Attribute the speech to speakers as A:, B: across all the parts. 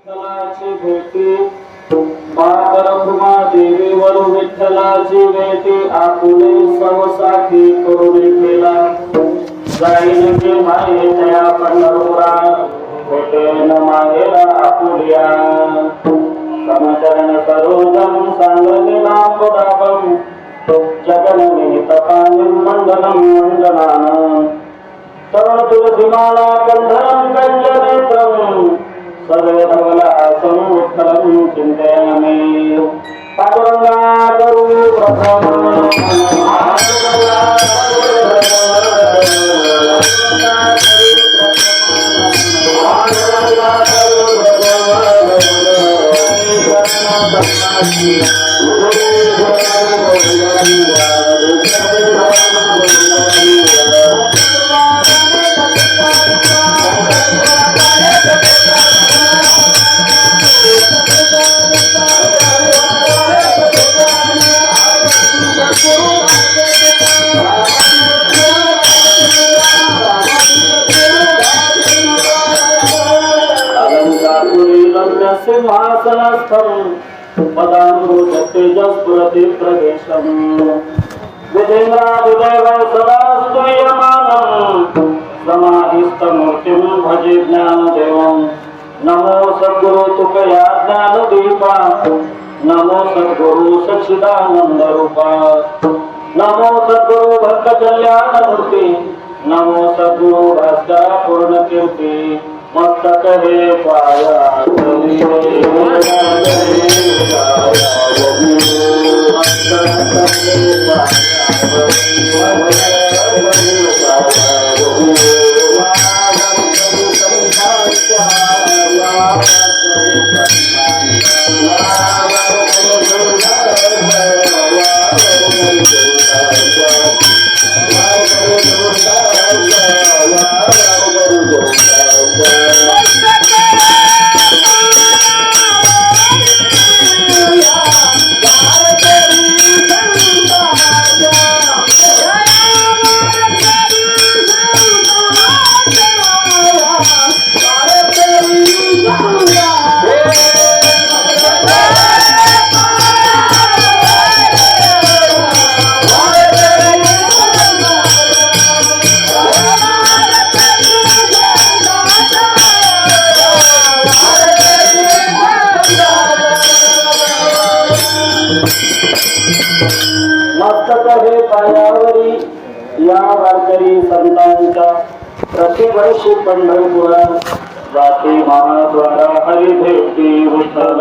A: विठ्ठलाची भेटी बाळरखुमा देवीवर विठ्ठलाची भेटी आपुले सवसाखी करुणी केला जाईन की माये त्या पंढरपुरा भेटेन मायेला आपुलिया समचरण सरोजम सांगली नामदाबम जगननी तपानिम मंडलम मंडलान तरुण तुलसीमाला गंधरम गंजनेत्रम सर्वे धवला संविठ्ठलं चिंतयामि पांडुरंगा करू प्रथम सिंहासनस्थं पदामृततेजस्फुरति प्रदेशं विधेन्द्रादिदेव सदा स्तूयमानं समाधिस्थमूर्तिं भजे ज्ञानदेवं नमो सद्गुरु तुकया ज्ञानदीपा नमो सद्गुरु सच्चिदानन्दरूपा नमो सद्गुरु भक्तकल्याणमूर्ति नमो सद्गुरु भास्कर पूर्णकीर्ति मस्तक हे पाया मस्तक हे पायावरी या वारकरी संतांच्या प्रतिवर्षी पंढरपुरात जाते महाद्वारा हरी भेटी विठ्ठल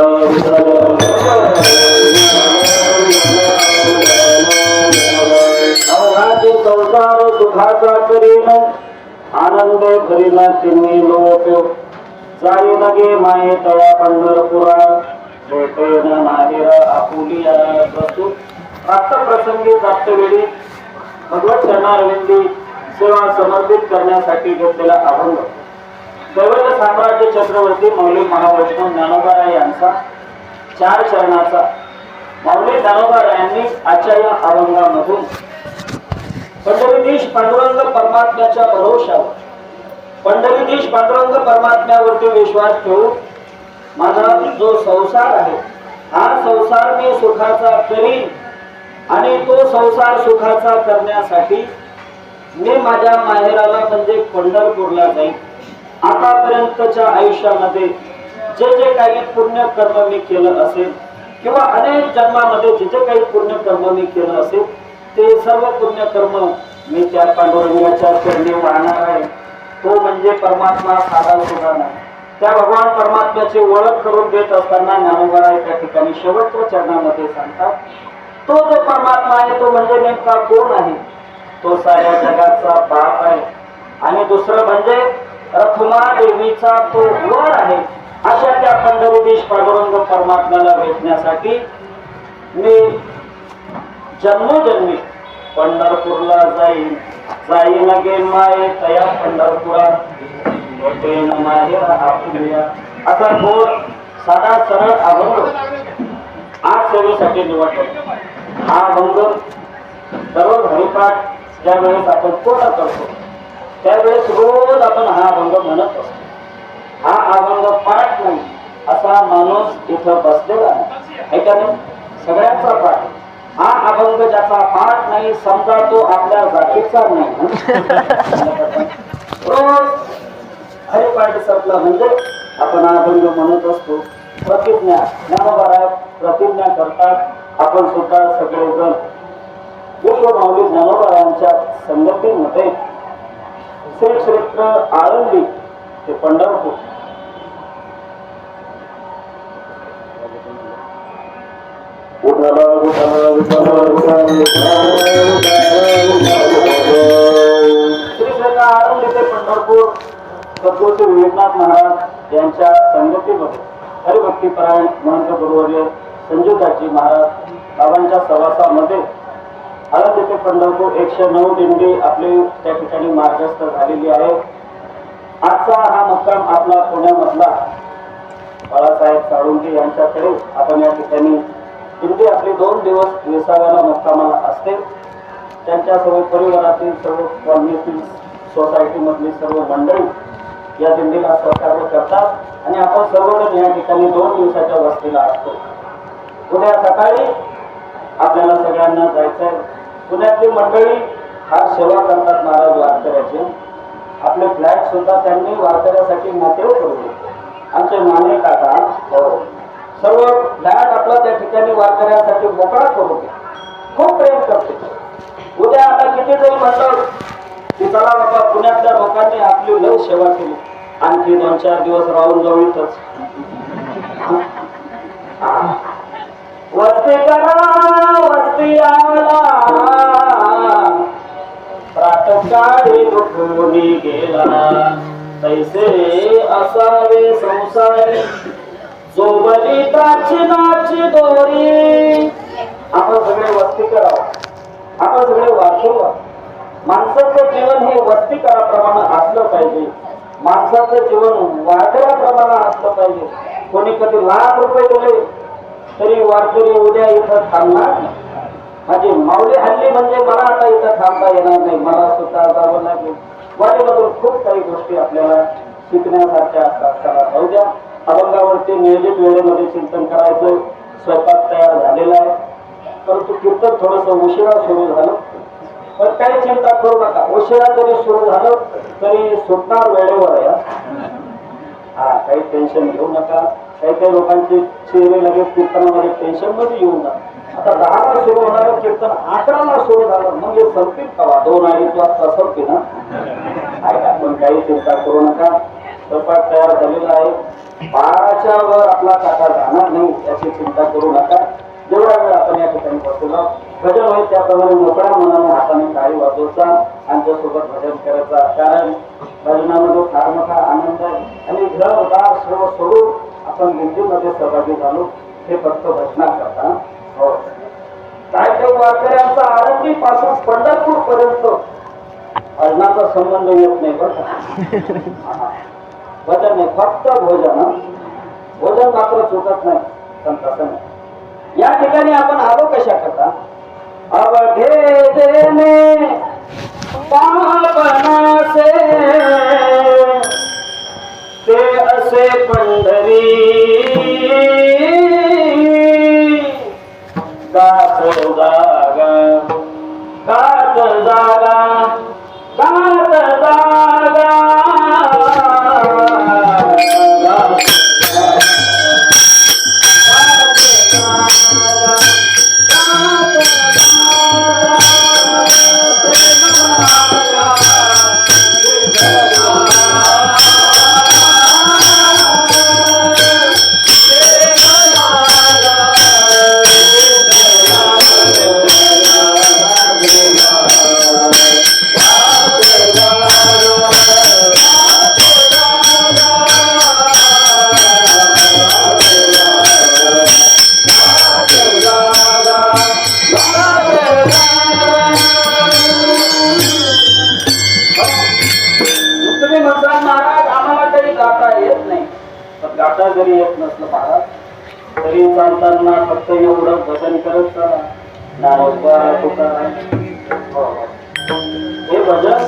A: अवघाचे संसार सुखाचा करीन आनंद भरीना चिन्ही लोक जाई लगे माये तया पंढरपुरा भेटेन माहेरा आपुलिया बसू प्रसंगी प्राप्तवेळी भगवत चरणारविंदी सेवा समर्पित करण्यासाठी घेतलेला अभंग दैवत साम्राज्य चक्रवर्ती मौली महावैष्णव ज्ञानोबा यांचा 4 चरणाचा मौली ज्ञानोबा यांनी आजच्या या अभंगामधून पंढरीधीश पांडुरंग परमात्म्याच्या भरोशावर पंढरीधीश पांडुरंग परमात्म्यावरती विश्वास ठेवून माझा जो संसार आहे हा संसार मी सुखाचा करीन आणि तो संसार सुखाचा करण्यासाठी मी माझ्या माहेराला म्हणजे पंढरपूरला जाईन. आतापर्यंतच्या आयुष्यामध्ये जे जे काही पुण्य कर्म मी केलं असेल किंवा अनेक जन्मामध्ये जे जे काही पुण्य कर्म मी केलं असेल ते सर्व पुण्य कर्म मी त्या पांडुरंगाच्या चरणी वाहणार आहे. तो म्हणजे परमात्मा साधा सुद्धा नाही. त्या भगवान परमात्म्याची ओळख करून देत असताना ज्ञानोबा त्या ठिकाणी शेवटच्या चरणामध्ये सांगतात तो जो परमात्मा आहे तो म्हणजे नेमका कोण आहे. तो साऱ्या जगाचा बाप आहे आणि दुसरं म्हणजे रखुमा देवीचा तो वर आहे. अशा त्या पंढरीधीश पांडुरंग परमात्म्याला भेटण्यासाठी मी जन्मोजन्मी पंढरपूरला जाईन लगे माये तया पंढरपुरा भेटेन माहेरा आपुलिया असा गोड साधा सरळ अभंग आज सेवेसाठी निवडतो. हा अभंग दररोज हरिपाठ ज्या वेळेस आपण पूर्ण करतो त्यावेळेस रोज आपण हा अभंग म्हणत असतो. हा अभंग पाठ नाही असं इथं बसलेला आहे का नाही? सगळ्यांचा पाठ. हा अभंग ज्याचा पाठ नाही समजा तो आपल्या जातीचा नाही. रोज हरिपाठ संपला म्हणजे आपण अभंग म्हणत असतो. प्रतिज्ञा ज्ञानोबा प्रतिज्ञा करतात. आपण सुद्धा सगळेजण विश्वमाऊली ज्ञानोबा यांच्या संगतीमध्ये श्री क्षेत्र आळंदी ते पंढरपूर उठाला उठाला उठाला श्री क्षेत्र आळंदी ते पंढरपूर सद्गुरू विवेकनाथ महाराज यांच्या संगतीमध्ये हरिभक्तीपरायण महंत गुरुवर्य संजूदाजी महाराज बाबांच्या सहवासामध्ये आळंदी ते पंढरपूर 109 दिंडी आपली त्या ठिकाणी मार्गस्थ झालेली आहे. आजचा हा मुक्काम आपला पुण्यामधला बाळासाहेब साळुंके यांच्याकडे आपण या ठिकाणी दिंडी आपली 2 दिवस विसाव्याला मुक्कामाला असते. त्यांच्या सर्व परिवारातील सर्व कॉलनीतील सोसायटीमधली सर्व मंडळी या दिंडीला सहकार्य करतात आणि आपण सर्वजण या ठिकाणी 2 दिवसाच्या वस्तीला असतो. उद्या सकाळी आपल्याला सगळ्यांना जायचंय. पुण्यातली मंडळी फार सेवा करतात महाराज वारकऱ्याचे. आपले फ्लॅट सुद्धा त्यांनी वारकऱ्यासाठी मोकळे करू दिले. आमचे माने काका सर्व फ्लॅट आपला त्या ठिकाणी वारकऱ्यासाठी मोकळा करू दे. खूप प्रेम करते. उद्या आता किती जरी म्हणलं की चला बाबा पुण्यातल्या लोकांनी आपली लय सेवा केली, आणखी 2-4 दिवस राहून जाऊ इथंच. वस्ती करा वस्ती आला प्रातकाळी उठून गेला, तैसे असावे संसारी जो बली प्राचीनाची दोरी. आपण सगळे वस्ती करावं, आपण सगळे वाचवा. माणसाचं जीवन हे वस्ती कराप्रमाणे असलं पाहिजे. माणसाचं जीवन वाढल्याप्रमाणे असलं पाहिजे. कोणी कधी लाख रुपये दिले तरी वारकरी उद्या इथं थांबणार नाही. माझी माऊली हल्ली म्हणजे मला आता इथं थांबता येणार नाही, मला सुद्धा जावं लागेल. वारीमधून खूप काही गोष्टी आपल्याला शिकण्यासारख्या असतात. चला जाऊ द्या. अभंगावरती नियोजित वेळेमध्ये चिंतन करायचं. स्वयंपाक तयार झालेला आहे, परंतु कीर्तन थोडस उशिरा सुरू झालं. पण काही चिंता करू नका, उशिरा जरी सुरू झालं तरी सुटणार वेळेवर आहे. हा काही टेन्शन घेऊ नका. काही काही लोकांचे चेहरे लगेच कीर्तनामध्ये टेन्शन मध्ये येऊन जातात. आता 10ला सुरू होणारं कीर्तन 11ला सुरू झालं म्हणजे संपतील कवा 2-2:30 वाजता संपते ना. आपण काही चिंता करू नका. स्वयंपाक तयार झालेला आहे. 12च्या वर आपला काका जाणार नाही याची चिंता करू नका. जेवढा वेळ आपण या ठिकाणी बसलो भजन होईल त्याप्रमाणे मोकळ्या मनाने हाताने टाळी वाजवता आमच्यासोबत भजन करायचा. कारण भजनामध्ये फार मोठा आनंद आहे आणि घरदार सर्व सोडून आपण दिंडीमध्ये सहभागी झालो हे फक्त भजना करता. हो काय काही वारकऱ्यांचा आळंदी पासून पंढरपूर पर्यंत भजनाचा संबंध येत नाही बरं का. भजन नाही फक्त भोजन. भोजन मात्र चुकत नाही, पण तसं नाही. या ठिकाणी आपण आलो कशा करता. अवघे देने पावनासे ते असे पंढरी गात जागा गात जागा गात जागा. गाता जरी येत नसलं महाराज तरी चालताना फक्त एवढं भजन करत चला. ज्ञानोबा तुकाराम हे भजन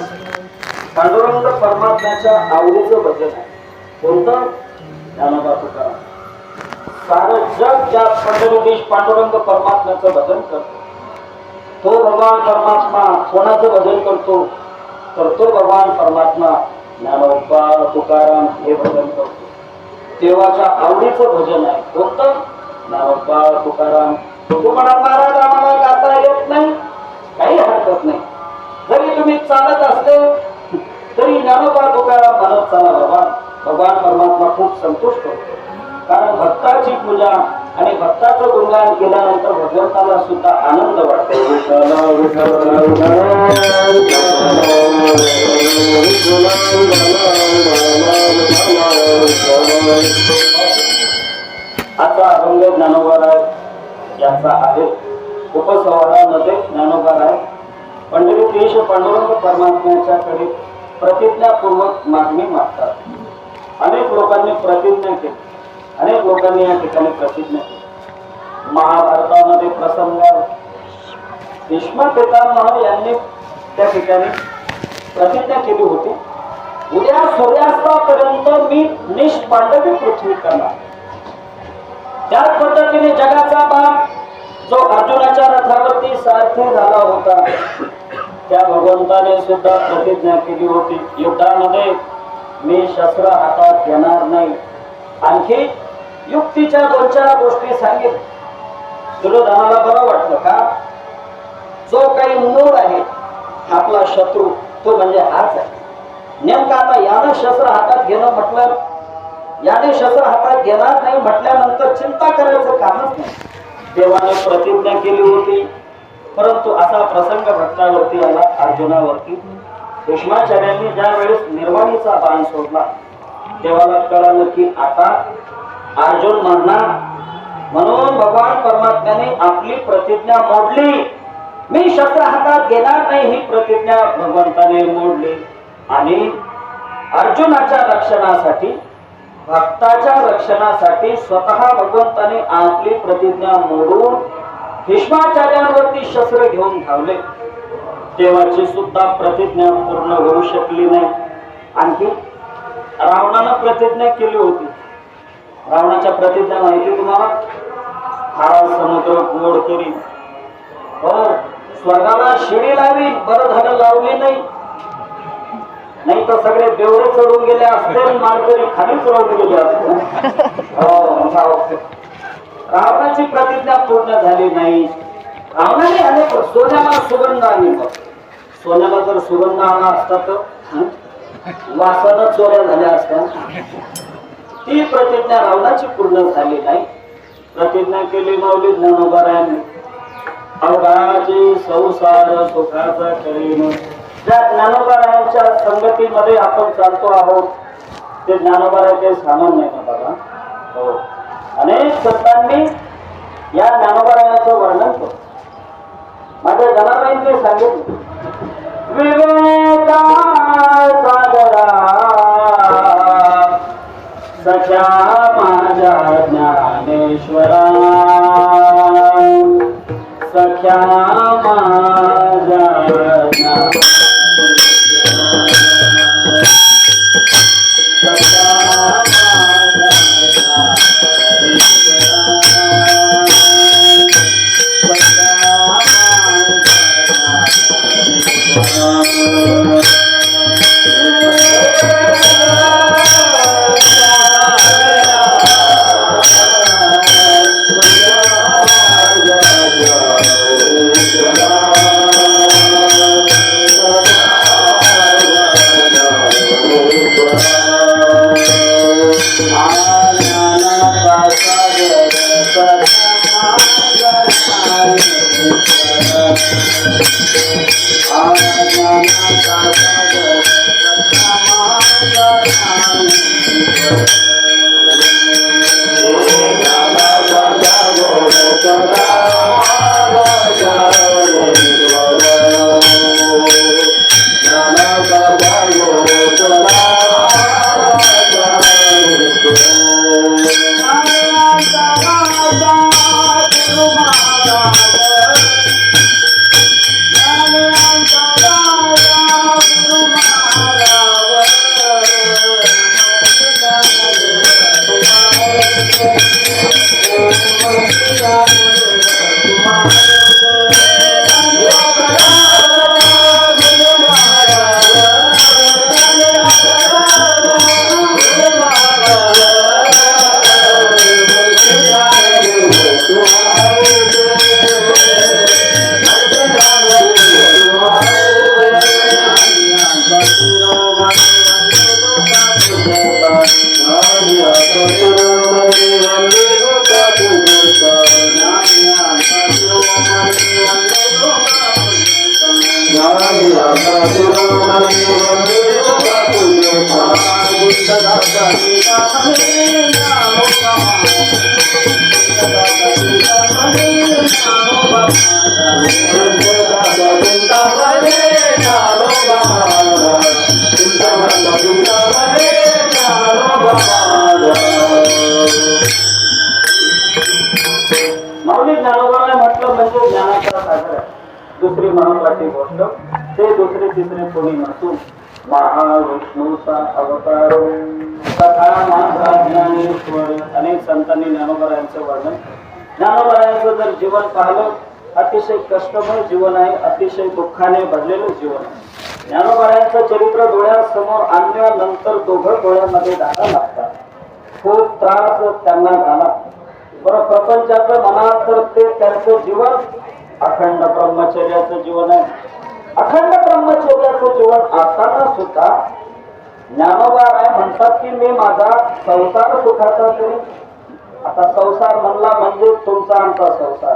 A: पांडुरंग परमात्म्याच्या आवडीचं भजन आहे. कोणतं? ज्ञानोबा तुकाराम. सारं जग ज्या पंढरीदेश पांडुरंग परमात्म्याचं भजन करतो, तो भगवान परमात्मा कोणाचं भजन करतो? तर तो भगवान परमात्मा ज्ञानोबा तुकाराम हे भजन करतो. देवाच्या आवडीचं भजन आहे कोणतं? ज्ञानोबा तुकाराम. तुम्हाला महाराज आम्हाला गाता येत नाही, काही हरकत नाही. जरी तुम्ही चालत असले तरी ज्ञानोबा तुकाराम म्हणत चाला बाबा. भगवान परमात्मा खूप संतुष्ट होतो. कारण भक्ताची पूजा आणि भक्ताचं गुणगान केल्यानंतर भगवंताला सुद्धा आनंद वाटतो. आता अभंग ज्ञानोबा यांचा आहे. उपसंहारामध्ये ज्ञानोबा पंढरीदेश पांडुरंग परमात्म्याच्याकडे प्रतिज्ञापूर्वक मागणी मागतात. अनेक लोकांनी प्रतिज्ञा केली, अनेक लोकांनी या ठिकाणी प्रतिज्ञा केली. महाभारतामध्ये प्रसंग भीष्म पितामह यांनी त्या ठिकाणी प्रतिज्ञा केली होती, उद्या सूर्यास्तापर्यंत मी निष्पांडवी पृथ्वी करणार. त्याच पद्धतीने जगाचा बाप जो अर्जुनाच्या रथावरती सारथी झाला होता, त्या भगवंताने सुद्धा प्रतिज्ञा केली होती, युद्धामध्ये मी शस्त्र हातात घेणार नाही. आणखी युक्तीच्या दोन चार गोष्टी सांगितल्या. दुर्योधनाला बरं वाटलं का? जो काही मूळ आहे आपला शत्रू तो म्हणजे हाच आहे. नेमका आता यानं शस्त्र हातात घेणं म्हटलं, याने शस्त्र हातात घेणार नाही म्हटल्यानंतर चिंता करायचं कामच नाही. देवाने प्रतिज्ञा केली होती, परंतु असा प्रसंग भक्तावरती आला, अर्जुनावरती. भीष्माचार्यांनी ज्या वेळेस निर्वाणीचा बाण सोडला, देवाला कळालं की आता अर्जुन म्हणणार. म्हणून भगवान परमात्म्याने आपली प्रतिज्ञा मोडली. मी शस्त्र हातात घेणार नाही ही प्रतिज्ञा भगवंताने मोडली. आणि अर्जुनाच्या रक्षणासाठी, भक्ताच्या रक्षणासाठी स्वतः भगवंताने आपली प्रतिज्ञा मोडून भीष्माचार्यांवरती शस्त्र घेऊन धावले. देवाची सुद्धा प्रतिज्ञा पूर्ण होऊ शकली नाही. आणखी रावणानं प्रतिज्ञा केली होती. रावणाच्या प्रतिज्ञा माहिती तुम्हाला? हा समुद्र गोड करी, स्वर्गाला शिडी लावी, बरं झालं लावली नाही, नाही तर सगळे बेवडे चढून गेले असते, मालकरी खालीच राहून गेले असते. रावणाची प्रतिज्ञा पूर्ण झाली नाही. रावणाने अनेक सोन्याला सुगंध आणली. सोन्याला जर सुगंध आला असता तर वासानं चोऱ्या झाल्या असत्या. ती प्रतिज्ञा रावणाची पूर्ण झाली नाही. प्रतिज्ञा केली माऊली ज्ञानोबारायांनी, अवघाची संसार सुखाचा करीन. ज्या ज्ञानोबारायांच्या संगतीमध्ये आपण चालतो आहोत ते ज्ञानोबाराय काही सामान नाही ना बाबा. हो, अनेक संतांनी या ज्ञानोबारायांचं वर्णन केलं. माझ्या जनाबाईंनी सांगितलं, विवेका सागरा सख्या माझ्या ज्ञानेश्वरा, सख्या माझ्या माऊली ज्ञानोबाने म्हटलं म्हणजे ज्ञानाचा सागर आहे. दुसरी महत्वाची गोष्ट ते दुसरे तिसरे कोणी नसून महाविष्णूचा अवतार तथा माझा ज्ञानेश्वर. अनेक संतांनी ज्ञानोबारायांचं वर्णन, ज्ञानोबारायांचं जर जीवन पाहिलं, अतिशय कष्टमय जीवन आहे, अतिशय दुःखाने भरलेलं जीवन आहे. ज्ञानोबारायांचं चरित्र डोळ्यासमोर आणल्यानंतर दोघं डोळ्यामध्ये धागा लागतात. खूप त्रास त्यांना झाला. बरं, प्रपंचाचं मनात तर ते त्यांचं जीवन अखंड ब्रह्मचर्याचं जीवन आहे. अखंड ब्रह्मचर्याचं जीवन असताना सुद्धा ज्ञानोबा राय म्हणतात की मी माझा संसार सुखाचा करी. आता संसार म्हणला म्हणजे तुमचा आमचा संसार.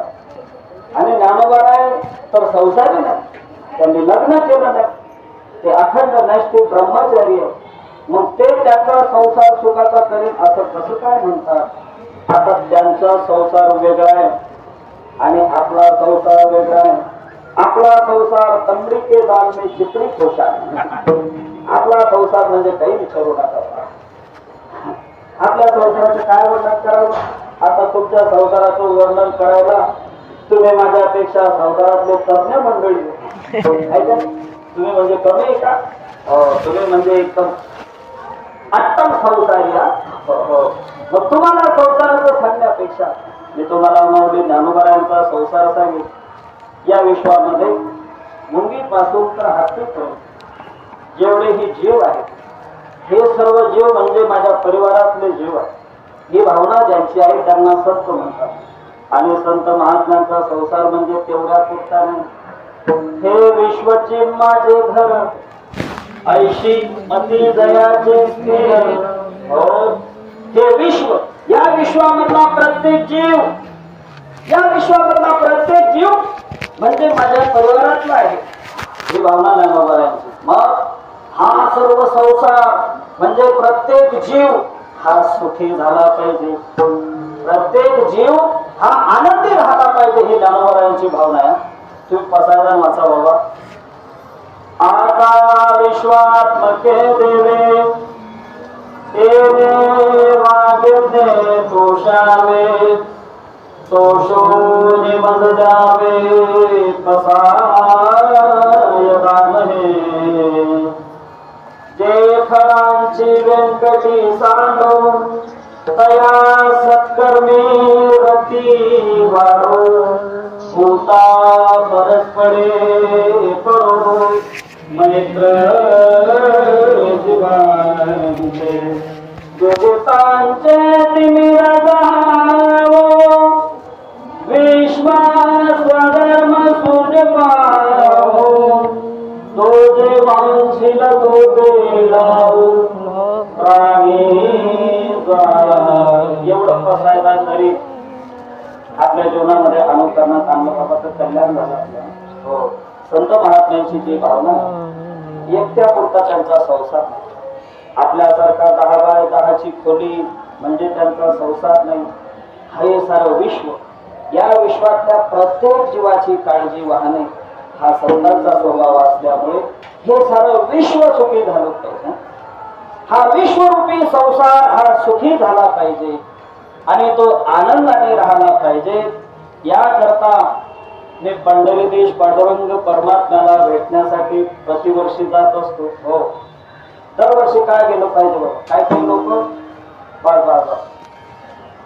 A: आणि ज्ञानोबा राय तर संसारी नाही, त्यांनी लग्न केलं नाही, ते अखंड नष्टी ब्रह्मचारी आहे. मग ते त्याचा संसार सुखाचा करीन असं कसं काय म्हणतात? आता त्यांचा संसार वेगळा आहे आणि आपला संसार वेगळा आहे. आपला संसार तंबडी के दाल में चिपरी खोशा. आपला संसार म्हणजे काही विचारू नका. आपल्या संसाराचं काय वर्णन करावं? आता तुमच्या संसाराचं वर्णन करायला तुम्ही माझ्यापेक्षा संसारातले तज्ञ मंडळी तुम्ही म्हणजे कमी आहे का? तुम्ही म्हणजे एकदम उत्तम संसारी. मग तुम्हाला संसाराचं सांगण्यापेक्षा मी तुम्हाला माऊली ज्ञानोबारायांचा संसार सांगेन. या विश्वामध्ये मुंगीपासून तर हत्तीपर्यंत जेवढे ही जीव आहेत, हे सर्व जीव म्हणजे माझ्या परिवारातले जीव आहेत. ही भावना ज्यांची आहे त्यांना संत म्हणतात. आणि संत महात्म्यांचा संसार म्हणजे तेवढ्या पुरता नाही. हे विश्वची माझे घर ऐशी अति दयाचे स्थिर. हे विश्व, या विश्वामधला प्रत्येक जीव, या विश्वामधला प्रत्येक जीव म्हणजे माझ्या परिवारातला आहे. ही भावना ज्ञानोबारायांची. मग हा सर्व संसार म्हणजे प्रत्येक जीव हा सुखी झाला पाहिजे, प्रत्येक जीव हा आनंदी राहिला पाहिजे, ही ज्ञानोबारायांची भावना आहे. तुम्ही पसायदान वाचा बाबा. आता विश्वात्मके देवे तेने वागिने तोषावे तोषो निबंध द्यावे पसायदान हे. जे खरांची व्यंकटी सांडो तया सत्कर्मी रती वाढो. भूता परस्परे पडो मैत्र जीवांचे. देवतांचे तिमिर जावो विश्वास स्वधर्म सूर्य पावो. तो जे वांछिल तो देलावो प्राणी एवढं पसायला तरी आपल्या जीवनामध्ये अनुकरणात आणलं बाबाचं कल्याण झालं आपल्या. हो, संत महात्म्यांची जी भावना एकट्या पुरता त्यांचा संसार नाही. आपल्यासारखा 10x10ची खोली म्हणजे त्यांचा संसार नाही. हे सारं विश्व, या विश्वातल्या प्रत्येक जीवाची काळजी वाहणे हा संतांचा स्वभाव असल्यामुळे हे सारं विश्व सुखी झालं पाहिजे. हा विश्वरूपी संसार हा सुखी झाला पाहिजे आणि तो आनंदाने राहिला पाहिजे. याकरता मी पंढरीदेश पांडुरंग परमात्म्याला भेटण्यासाठी प्रतिवर्षी जात असतो. हो, दरवर्षी काय गेलं पाहिजे बाबा? काय काही लोक बस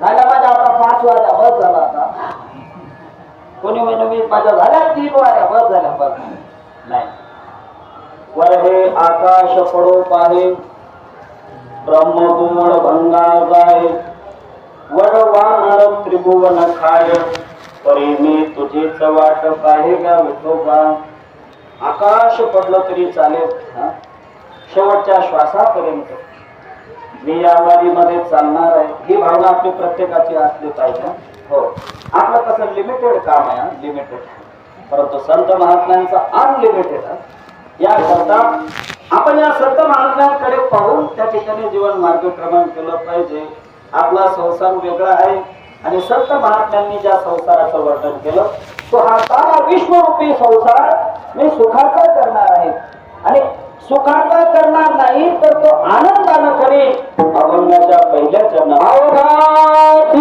A: झाल्या माझ्या आता 5 वाऱ्या बस झाला. आता कोणी म्हणे मी माझ्या झाल्या 3 वाऱ्या बस झाल्या. बस नाही. वर हे आकाश पडो पाहे ब्रह्मगुण भंगा जाय. वड वानर त्रिभुवन खाय परी मी तुझीच वाट पाहे गा विठोबा. आकाश पडलं तरी चालेल, शेवटच्या श्वासापर्यंत मी या वारीमध्ये चालणार आहे. ही भावना आपली प्रत्येकाची असली पाहिजे. हो, आपलं कसं लिमिटेड काम आहे, लिमिटेड, परंतु संत महात्म्यांचा अनलिमिटेड आहे. याकरता आपण या संत महात्म्यांकडे पाहून त्या ठिकाणी जीवन मार्गक्रमण केलं पाहिजे. आपला संसार वेगळा आहे आणि संत महात्म्यांनी ज्या संसाराचं वर्णन केलं तो हा सारा विश्वरूपी संसार मी सुखाचा करणार आहे आणि सुखाचा करणार नाही तर तो आनंदानं करेल अभंगाच्या पहिल्या चरणात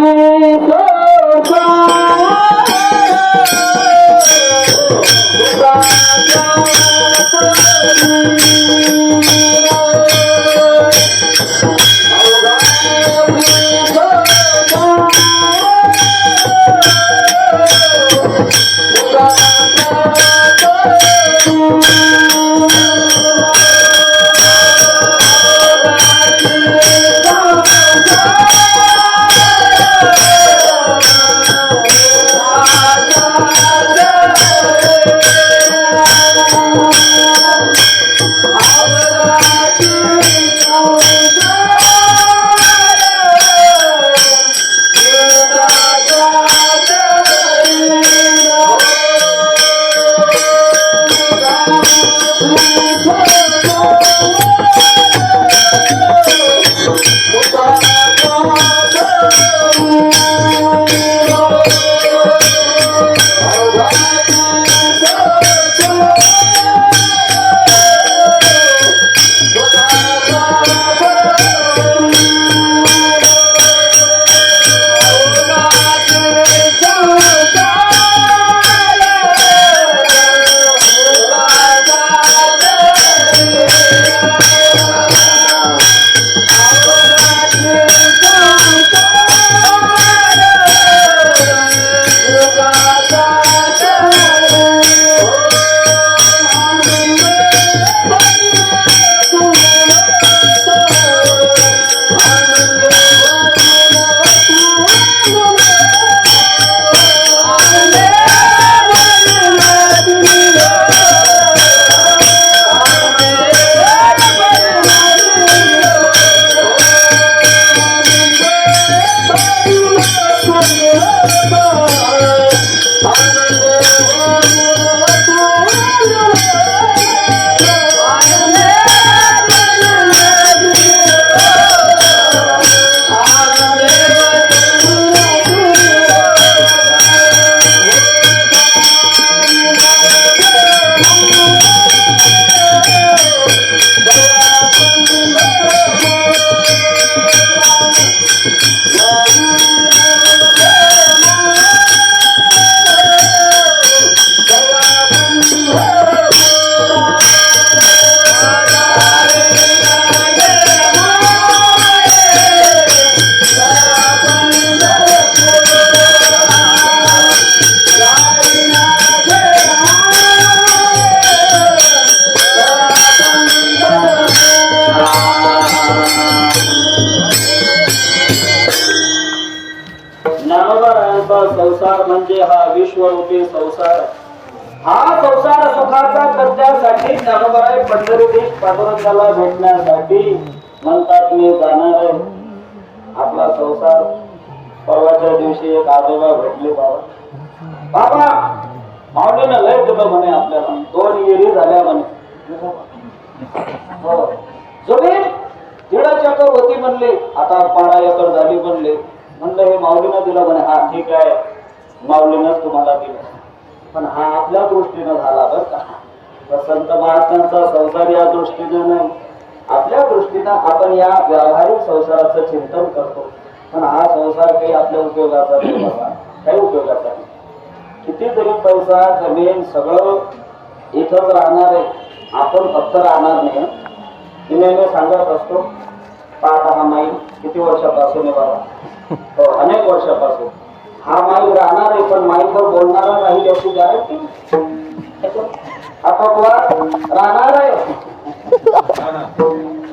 A: संसार म्हणजे हा विश्वरूपी संसार हा संसार सुखाचा करण्यासाठी ज्ञानोबाई पंढरीत पांडुरंगाला भेटण्यासाठी म्हणतात मी जाणार आहे आपला संसार परवाच्या दिवशी एक आजोबा भेटले बाबा माऊलीनं लय दिलं म्हणे आपल्याला 2 येरी झाल्या म्हणे हो जमीन 1.5 एकर होती म्हणले आता 12 एकर झाली म्हणले म्हणलं हे माऊलीनं दिलं म्हणे हा ठीक आहे माऊलीनंच तुम्हाला दिलं पण हा आपल्या दृष्टीनं झाला बरं का तर संत महात्म्यांचा संसार या दृष्टीनं नाही आपल्या दृष्टीनं आपण या व्यावहारिक संसाराचं चिंतन करतो पण हा संसार काही आपल्या उपयोगाचा नाही बाबा काही उपयोगाचा नाही किती जरी पैसा जमीन सगळं इथंच राहणार आहे आपण फक्त राहणार नाही मी नेहमी सांगत असतो पाहता हा माईल किती वर्षापासून आहे बाबा हो अनेक वर्षापासून हा माईल राहणार आहे पण माईलवर बोलणारा राहील याची गॅरंटी आता राहणार आहे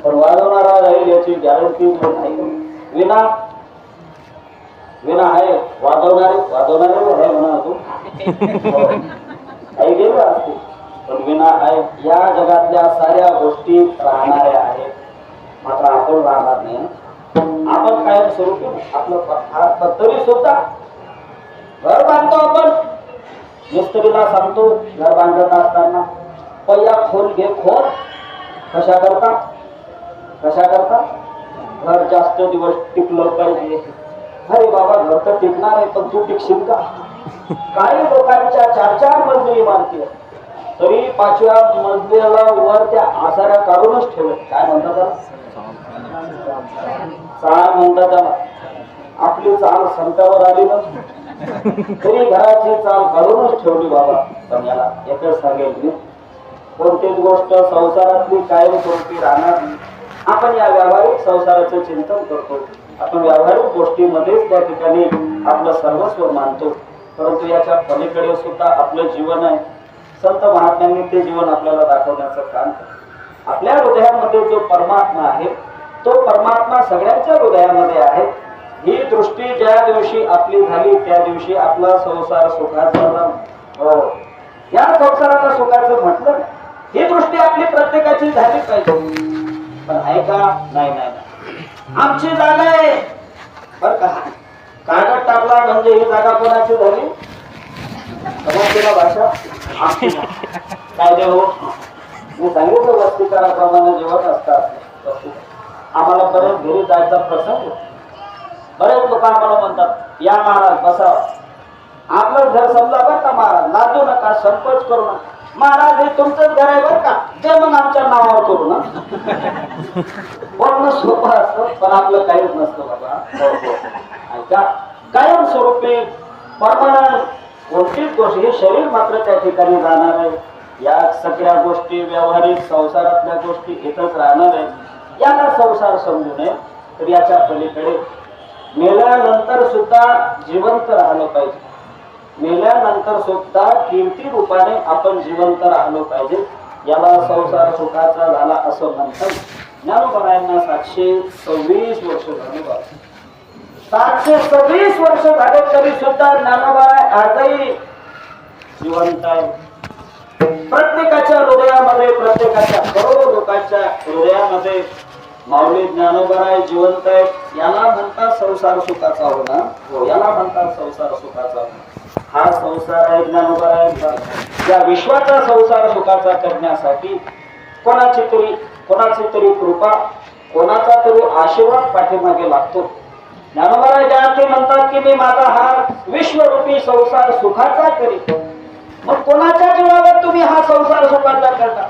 A: पण वाजवणारा राहील याची गॅरंटी नाही विना विना आहे वाजवणारे आहे म्हणा तू काही गेलं असते पण विना आहे या जगातल्या साऱ्या गोष्टी राहणाऱ्या आहेत मात्र आपण राहणार नाही आपण कायम स्वरूपी आपलं तरी सुद्धा घर बांधतो आपण मिस्त्रीला सांगतो घर बांधत असताना पहिला खोल घे खोल कशा करता घर जास्त दिवस टिकलं पाहिजे अरे बाबा घर तर टिकणार आहे पण तू टिकशील का काही लोकांच्या 4-4 मजली इमारती आहेत. तरी 5व्या मजल्याला वर त्या आसाऱ्या काढूनच ठेवले. काय म्हणतात त्याला? चाळ म्हणतात त्याला. आपली चाल संतावर आली ना, तरी घराची चाल काढूनच ठेवली बाबा. पण याला एकच सांगेल मी, कोणतीच गोष्ट संसारातली कायमस्वरूपी राहणार नाही. आपण या व्यावहारिक संसाराचं चिंतन करतो, आपण व्यावहारिक गोष्टीमध्येच त्या ठिकाणी आपलं सर्वस्व मानतो, परंतु याच्या पलीकडे सुद्धा आपलं जीवन आहे. संत महात्म्यांनी ते जीवन आपल्याला दाखवण्याचं काम केलं. आपल्या हृदयामध्ये जो परमात्मा आहे, तो परमात्मा सगळ्यांच्या हृदयामध्ये आहे. ही दृष्टी ज्या दिवशी आपली झाली त्या दिवशी आपला संसार सुखाचा झाला. हो, या संसाराला सुखाचं म्हटलं नाही. ही दृष्टी आपली प्रत्येकाची झाली पाहिजे. पण आहे का? नाही नाही नाही. आमची जागा आहे बर का, कागद टाकला म्हणजे ही जागा कोणाची झाली? समजतेला भाषा आमची काय दे हो. मी सांगितलं वस्तीकाराप्रमाणे जेवत असतात. आम्हाला बरेच घरी जायचा प्रसंग. बरेच लोक आम्हाला म्हणतात या महाराज बसा. आपलं घर समजा बर का महाराज, लाजू नका, संकोच करू नका. महाराज हे तुमचंच घर आहे बर का, ते मग आमच्या नावावर करू ना. बोलणं सोपं असतं पण आपलं काहीच नसतं बाबा. कायम स्वरूपी परमानंट कोणतीच गोष्ट, हे शरीर मात्र त्या ठिकाणी जाणार आहे. या सगळ्या गोष्टी व्यावहारिक संसारातल्या गोष्टी इथंच राहणार आहे. याला संसार समजू नये. तर याच्या पलीकडे मेल्यानंतर सुद्धा जिवंत राहिलं पाहिजे. मेल्यानंतर सुद्धा कीर्ती रूपाने आपण जिवंत राहिलो पाहिजे. याला संसार सुखाचा झाला असं म्हणतात. ज्ञानोबारायांना 726 वर्ष झाले. 726 वर्ष झाले तरी सुद्धा ज्ञानोबाराय आजही जिवंत आहे. प्रत्येकाच्या हृदयामध्ये, प्रत्येकाच्या करोडो लोकांच्या हृदयामध्ये माऊली ज्ञानोबाराय जिवंत आहे. याला म्हणतात संसार सुखाचा होणार. हो, याला म्हणतात संसार सुखाचा. हा संसार आहे ज्ञानोबारायांचा. या विश्वाचा संसार सुखाचा करण्यासाठी कोणाची तरी कृपा, कोणाचा तरी आशीर्वाद पाठीमागे लागतो. ज्ञानोबाराय ज्या अर्थी म्हणतात की मी माझा हा विश्वरूपी संसार सुखाचा करीत. मग कोणाच्या जीवावर तुम्ही हा संसार सुखाचा करता?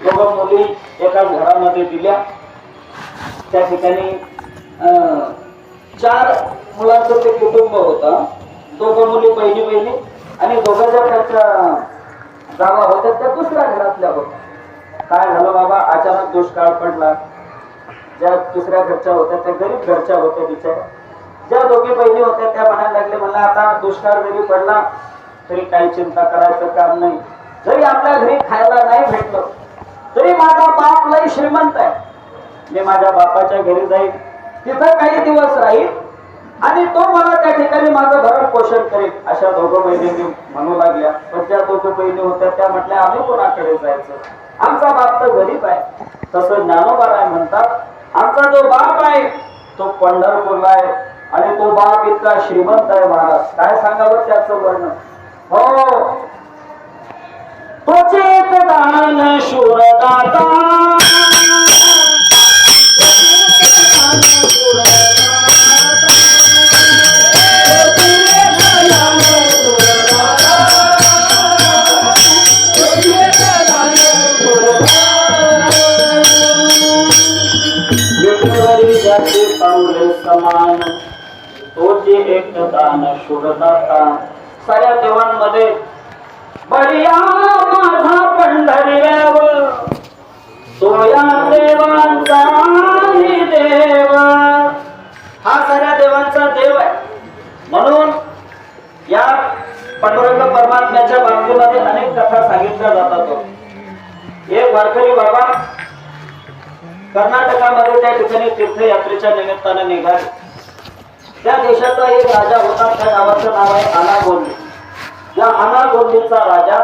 A: दोघं मुली एका घरामध्ये दिल्या. त्या ठिकाणी 4 मुलांचं ते कुटुंब होतं. दोघं मुली बहिणी आणि दोघं ज्या त्यांच्या जावा होत्या त्या दुसऱ्या घरातल्या होत्या. काय झालं बाबा, अचानक दुष्काळ पडला. ज्या दुसऱ्या घरच्या होत्या त्या गरीब घरच्या होत्या बिचाऱ्या. ज्या दोघी बहिणी होत्या त्या म्हणायला लागले, मला आता दुष्काळ जरी पडला तरी काही चिंता करायचं काम नाही. जरी आपल्या घरी खायला नाही भेटलं तरी माझा बाप लई श्रीमंत आहे. मी माझ्या बापाच्या घरी जाईल, तिथं काही दिवस राहील आणि तो मला त्या ठिकाणी माझं भरण पोषण करेल. अशा दोघं बहिणी म्हणू लागल्या. पण ज्या दोघं बहिणी होत्या त्या म्हटल्या आम्ही कोणाकडे जायचं, आमचा बाप तर गरीब आहे. तसं ज्ञानोबाराय म्हणतात आमचा जो बाप आहे तो पंढरपूरला आहे आणि तो बाप इतका श्रीमंत आहे महाराज. काय सांगावं त्याचं वर्णन. हो, तोचे दान शूरदाता, समान तोचे एक दान शूरदाता. साऱ्या देवांमध्ये बळीया माझा पंढरीव, तो या देवांचा देव. हा साऱ्या देवांचा देव आहे. म्हणून या पांडुरंग परमात्म्याच्या बाबतीमध्ये अनेक कथा सांगितल्या जातात. एक वारकरी बाबा कर्नाटकामध्ये त्या ठिकाणी तीर्थयात्रेच्या निमित्ताने निघाले. त्या देशाचा एक राजा होता. त्या गावाचं नाव आहे अनागोंदी. या अनागोंदीचा राजा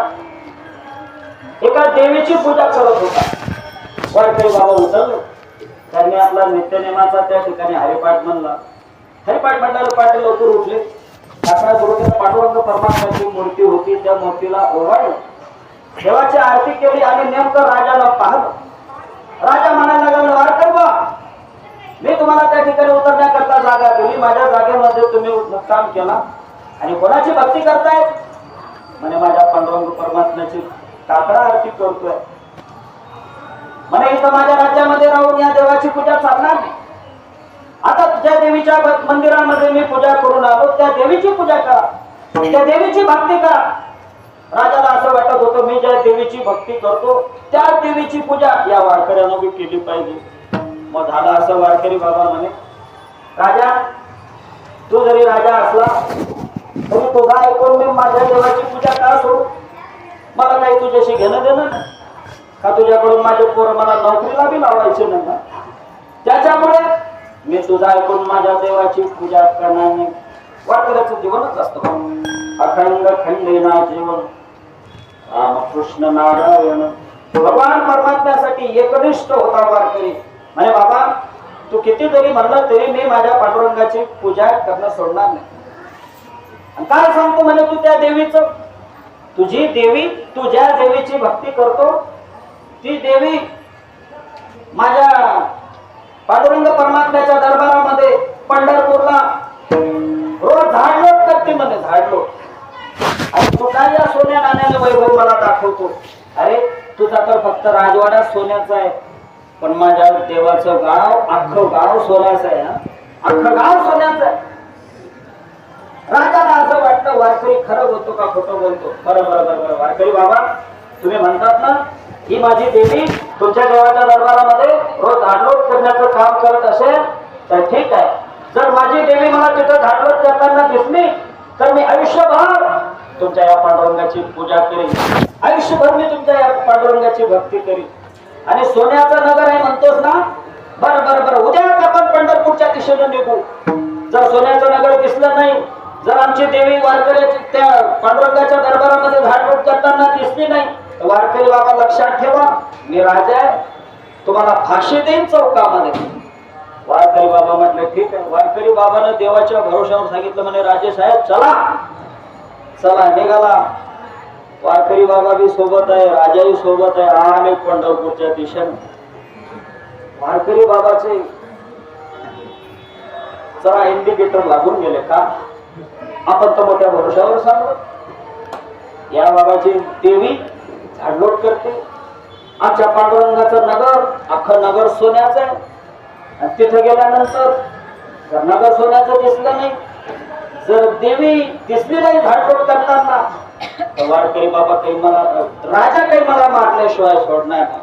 A: एका देवीची पूजा करत होता. वारकरी बाबा उतरले. त्यांनी आपला नित्यनेमाचा त्या ठिकाणी हरिपाठ म्हणला. हरिपाठ म्हणल्यावर पाटील लवकर उठले. आपल्या गुरुदेव पांडुरंग परमात्म्याची मूर्ती होती. त्या मूर्तीला ओवाळलं, देवाची आरती केली आणि नेमकं राजाला पाहलं. राजा म्हणायला लागला, वारकरी बा, मी तुम्हाला त्या ठिकाणी उतरण्याकरता जागा दिली, माझ्या जागेमध्ये तुम्ही मुक्काम केला, आणि कोणाची भक्ती करताय? म्हणे माझ्या पांडुरंग परमात्म्याची काकडा आरती करतोय. म्हणे इथं माझ्या राज्यामध्ये राहून या देवाची पूजा चालणार नाही. आता ज्या देवीच्या मंदिरामध्ये मी पूजा करून आलो त्या देवीची पूजा करा, त्या देवीची भक्ती करा. राजाला असं वाटत होतं मी ज्या देवीची भक्ती करतो त्या देवीची पूजा या वारकऱ्यानं बी केली पाहिजे. मग झालं असं, वारकरी बाबा म्हणे राजा तू जरी राजा असला तरी तुझा ऐकून मी माझ्या देवाची पूजा का सोडू? मला काही तुझ्याशी घेणं देणं नाही का? तुझ्याकडून माझे पोरं मला नोकरीला बी लावायचे नाही ना. त्याच्यामुळे मी तुझा ऐकून माझ्या देवाची पूजा करणार नाही. वारकऱ्याचं जीवनच असतं अखंड खंडेना जीवन रामकृष्ण नारायण. भगवान परमात्म्यासाठी एकनिष्ठ होता वारकरी. म्हणे बाबा तू किती जरी म्हणलं तरी मी माझ्या पांडुरंगाची पूजा करणं सोडणार नाही. आणि काय सांगतो म्हणे तू त्या देवीचं? तुझी देवी, तू ज्या देवीची भक्ती करतो ती देवी माझ्या पांडुरंग परमात्म्याच्या दरबारामध्ये पंढरपूरला रोज झाडलोट करते म्हणे, झाडलोट. आणि तू काय या सोन्या नाण्याने वैभव मला दाखवतो? अरे तुझा तर फक्त राजवाडा सोन्याचा आहे, पण माझ्या देवाचं गाव अख्खं गाव सोन्याचं आहे. अख्खं गाव सोन्याचं आहे. राजाला असं वाटतं वारकरी खरं बोलतो का खोटं बोलतो? बरोबर वारकरी बाबा तुम्ही म्हणतात ना ही माझी देवी तुमच्या देवाच्या दरबारामध्ये रोज झाडलोट करण्याचं काम करत असेल तर ठीक आहे. जर माझी देवी मला तिथं झाडलोट करताना दिसली तर मी आयुष्यभर तुमच्या या पांडुरंगाची पूजा करीन, आयुष्यभर मी तुमच्या या पांडुरंगाची भक्ती करीन. आणि सोन्याचं नगर आहे म्हणतोस ना? बरं उद्याच आपण पंढरपूरच्या दिशेने निघू. जर सोन्याचं नगर दिसलं नाही, जर आमची देवी वारकऱ्याची त्या पांडुरंगाच्या दरबारामध्ये झाडलोट करताना दिसली नाही तर वारकरी बाबा लक्षात ठेवा मी राजा आहे, तुम्हाला फाशी देईन चौकामध्ये. वारकरी बाबा म्हटले ठीक आहे. वारकरी बाबानं देवाच्या भरोशावर सांगितलं म्हणे राजे साहेब चला चला. निघाला. वारकरी बाबा बी सोबत आहे, राजाही सोबत आहे. आले पंढरपूरच्या दिशेने. वारकरी बाबाचे जरा इंडिकेटर लागून गेले का? आपण तर मोठ्या भरोशावर सांगतो या बाबाची देवी झाडलोट करते. आमच्या पांडुरंगाचं नगर अख्खं नगर सोन्याचं आहे. आणि तिथे गेल्यानंतर जर नगर सोन्याचं दिसलं नाही, जर देवी दिसली नाही झाडलोट करताना तर वारकरी बाबा काही मला राजा काही मला मारल्याशिवाय सोडणार नाही.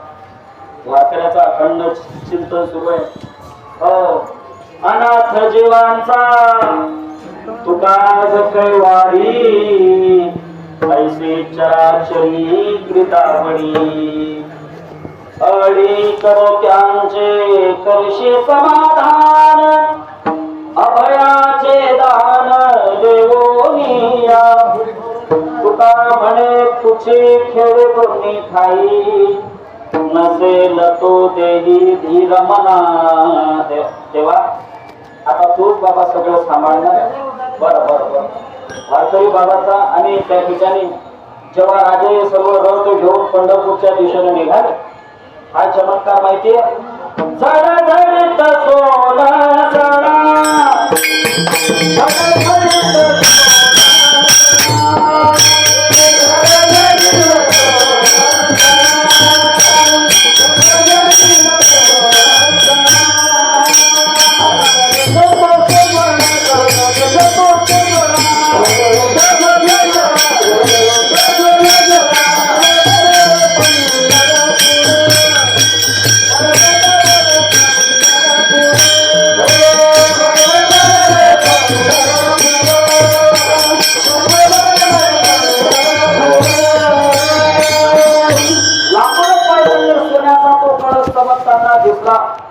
A: वारकऱ्याचा अखंड चिंतन सुरू आहे. हो अनाथ जीवांचा तुका कैवारी ऐसे चराचरी कृतावणी अडी करत्यांचे करशी समाधान अभयाचे दान देवोनिया तुका म्हणे तुझे खेळ कोणी ठाई नसेल तो देही धीर मना. तेव्हा आता तूच बाबा सगळं सांभाळणार. बरं वारकरी बाबाचा आणि त्या ठिकाणी जेव्हा राजे सर्व रथ घेऊन पंढरपूरच्या दिशेने निघाले, हा चमत्कार माहितीये? झडझडीत सोनं सडा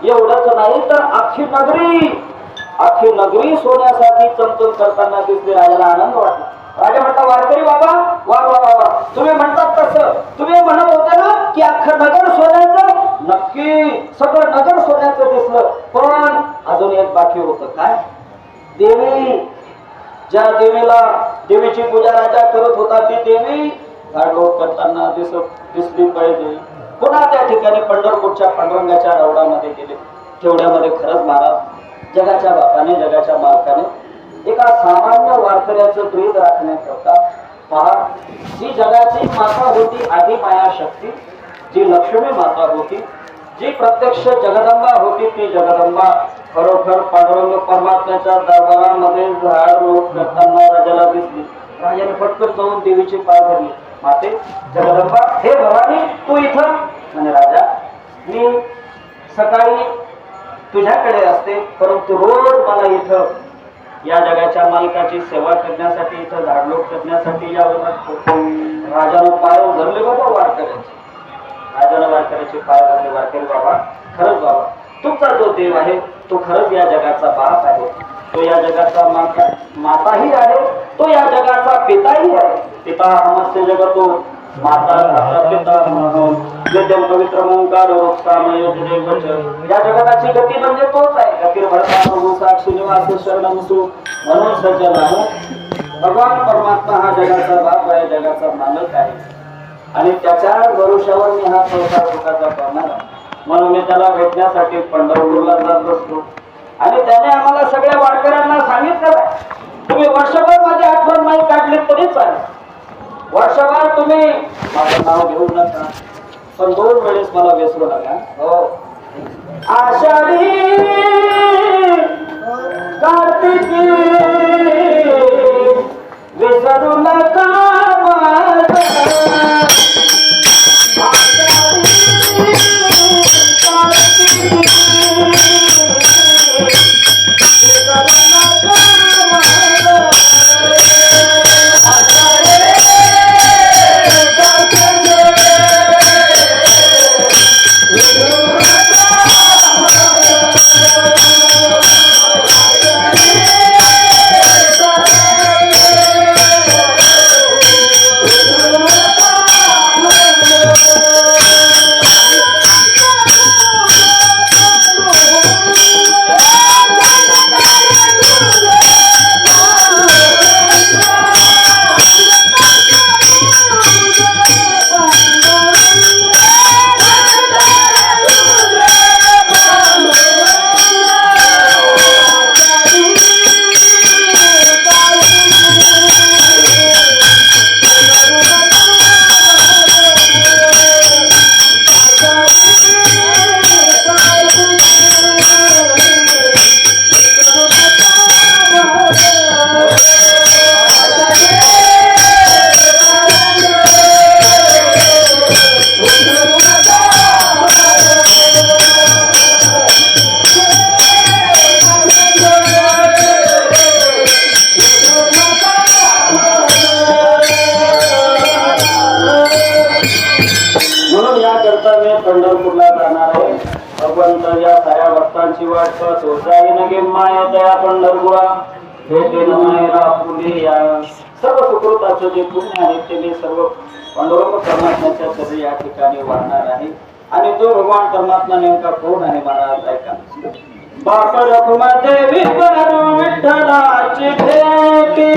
A: एवढंच नाही तर अख्खी नगरी सोन्यासाठी चमचम करताना दिसली. राजाला आनंद वाटला. राजा म्हणता वारकरी बाबा वा वा वा तुम्ही म्हणतात तसं. तुम्ही म्हणत होते ना की अख्खं नगर सोन्याचं. नक्की सगळं नगर सोन्याचं दिसलं, पण अजून एक बाकी होतं. काय? देवी. ज्या देवीला देवीची पूजा राजा करत होता ती देवी झाडलोट करताना दिसली पाहिजे. पुन्हा त्या ठिकाणी पंढरपूरच्या पांडुरंगाच्या रवडामध्ये गेले. तेवढ्यामध्ये खरंच महाराज जगाच्या बापाने जगाच्या मालकाने एका सामान्य वारकऱ्याचं ब्रीद राखण्याकरता पहा, जी जगाची माता होती आधी माया शक्ती, जी लक्ष्मी माता होती, जी प्रत्यक्ष जगदंबा होती, ती जगदंबा खरोखर पांडुरंग परमात्म्याच्या दरबारामध्ये झाड लोट करताना राजाला दिसली. राजाने पटकन जाऊन देवीची पाय धरली. माते जगदंबा, हे भवानी, तू इथं? म्हणे राजा, मी सकाळी तुझ्याकडे असते, परंतु रोज मला इथं या जगाच्या मालकाची सेवा करण्यासाठी, इथं झाडलोट करण्यासाठी यावं लागतं. राजानं पाय धरले बाबा वारकऱ्याचे. राजानं वारकऱ्याचे पाय धरले. वारकरी बाबा, खरंच बाबा, तुमचा जो देव आहे तो खरंच या जगाचा बाप आहे, तो या जगाचा माताही आहे, तो या जगाचा पिताही आहे. पिता हमस्य जगतो माता पिता नित्यम पवित्र ओंकार या जगताची गती म्हणजे तोच आहे. गती भरता प्रभू साक्षी निवास शरण म्हणून सज्जन आहे. भगवान परमात्मा हा जगाचा बाप आहे, जगाचा मालक आहे, आणि त्याच्या भरोशावर मी हा संसार सुखाचा करणार आहे. म्हणून मी त्याला भेटण्यासाठी पंढरपूरला जात असतो. आणि त्याने आम्हाला सगळ्या वारकऱ्यांना सांगितलं आहे, तुम्ही वर्षभर माझी आठवण नाही काढली तरी चालेल, वर्षभर तुम्ही माझं नाव घेऊ नका, पण 2 वेळेस मला विसरू नका. हो, आषाढी कार्तिकी विसरू नका माझं. पंढरपूरला जाणार आहे. भगवंत या साऱ्या भक्तांची वाट पाहतो. जाई नगे माया दया पंढरपुरा, भेटे मायेला पुढे या. सर्व सुकृताचं जे पुण्य आहे ते मी सर्व पांडुरंग परमात्म्याच्या सगळे या ठिकाणी वाढणार आहे. आणि तो भगवान परमात्मा नेमका कोण आहे महाराज ऐका. बाप रखुमा देवी करू विठ्ठलाची भेटी,